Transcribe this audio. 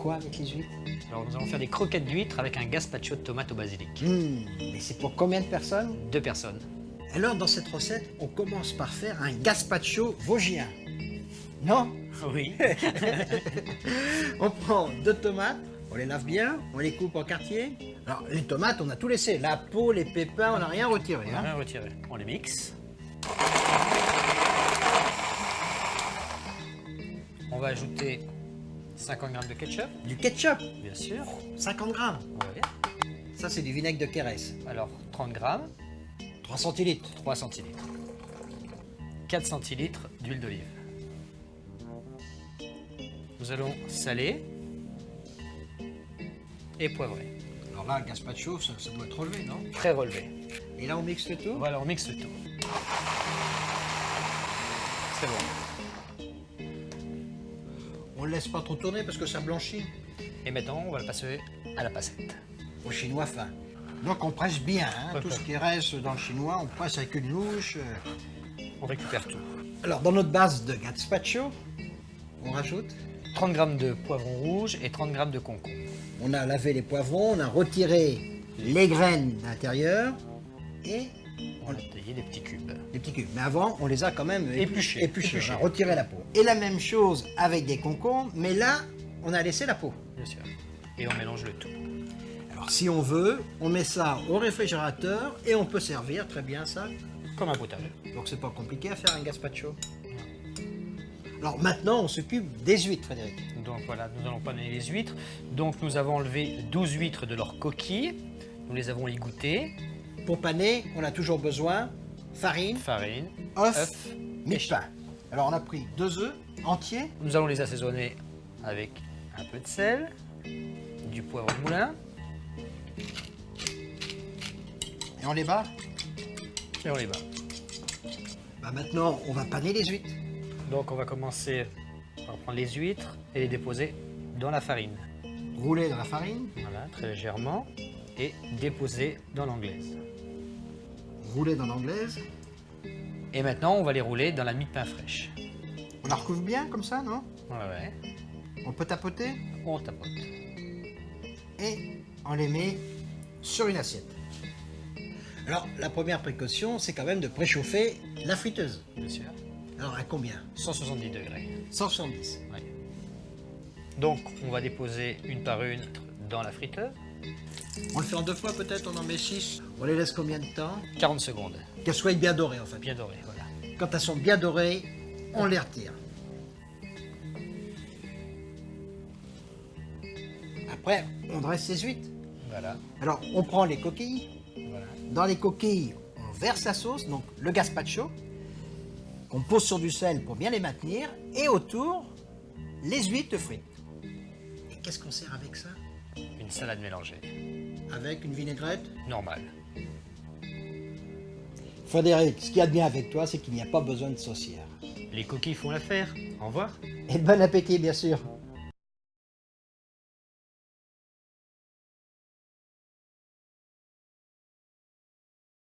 quoi avec les huîtres? Alors nous allons faire des croquettes d'huîtres avec un gazpacho de tomates au basilic. Et c'est pour combien de personnes? 2 personnes. Alors, dans cette recette, on commence par faire un gazpacho vosgien. Non? Oui. On prend 2 tomates, on les lave bien, on les coupe en quartiers. Alors, les tomates, on a tout laissé. La peau, les pépins, on n'a rien retiré. On va Hein. rien retirer. On les mixe. On va ajouter 50 g de ketchup, Du ketchup, bien sûr. 50 grammes. Oui. Ça, c'est du vinaigre de Quérès. Alors 30 g, 3 centilitres. 3 centilitres. 4 centilitres d'huile d'olive. Nous allons saler et poivrer. Alors là, le gazpacho, ça doit être relevé, non? Très relevé. Et là, on mixe le tout. Voilà, on mixe le tout. C'est bon. On ne laisse pas trop tourner parce que ça blanchit. Et maintenant, on va le passer à la passette. Au chinois fin. Donc on presse bien, hein. Ouais, Tout ouais. ce qui reste dans le chinois, on presse avec une louche. On récupère tout. Alors dans notre base de gazpacho, on rajoute. 30 g de poivron rouge et 30 g de concombre. On a lavé les poivrons, on a retiré les graines de l'intérieur et On a taillé des petits cubes. des petits cubes. Mais avant, on les a quand même Épluchés. épluchés. On a retiré la peau. Et la même chose avec des concombres, mais là, on a laissé la peau. Bien sûr. Et on mélange le tout. Alors si on veut, on met ça au réfrigérateur et on peut servir très bien ça. Comme un potage. Donc c'est pas compliqué à faire un gazpacho. Alors maintenant, on s'occupe des huîtres, Frédéric. Donc voilà, nous allons paner les huîtres. Donc nous avons enlevé 12 huîtres de leur coquille. Nous les avons égouttées. Pour paner, on a toujours besoin farine, Farine, œuf, œuf mie et de pain. Alors on a pris 2 œufs entiers. Nous allons les assaisonner avec un peu de sel, du poivre de moulin Et on les bat. et on les bat. Bah maintenant, on va paner les huîtres. Donc on va commencer par prendre les huîtres et les déposer dans la farine. Rouler dans la farine, Voilà, très légèrement. Et déposer dans l'anglaise. rouler dans l'anglaise. Et maintenant, on va les rouler dans la mie de pain fraîche. On la recouvre bien comme ça, non? Ouais, On peut tapoter on tapote. et on les met sur une assiette. Alors la première précaution, c'est quand même de préchauffer la friteuse. Bien sûr. Alors à combien? 170 degrés. 170. Ouais. Donc, on va déposer une par une dans la friteuse. On le fait en 2 fois peut-être, on en met 6. On les laisse combien de temps? 40 secondes. Qu'elles soient bien dorées en fait. Bien doré, voilà. Quand elles sont bien dorées, on les retire. Après, on dresse les huîtres. Voilà. Alors, on prend les coquilles. Voilà. Dans les coquilles, on verse la sauce, donc le gazpacho, qu'on pose sur du sel pour bien les maintenir. Et autour, les huîtres frites. Et qu'est-ce qu'on sert avec ça? Une salade mélangée. Avec une vinaigrette? Normale. Frédéric, ce qu'il y a de bien avec toi, c'est qu'il n'y a pas besoin de saucière. Les coquilles font l'affaire. Au revoir. Et bon appétit, bien sûr.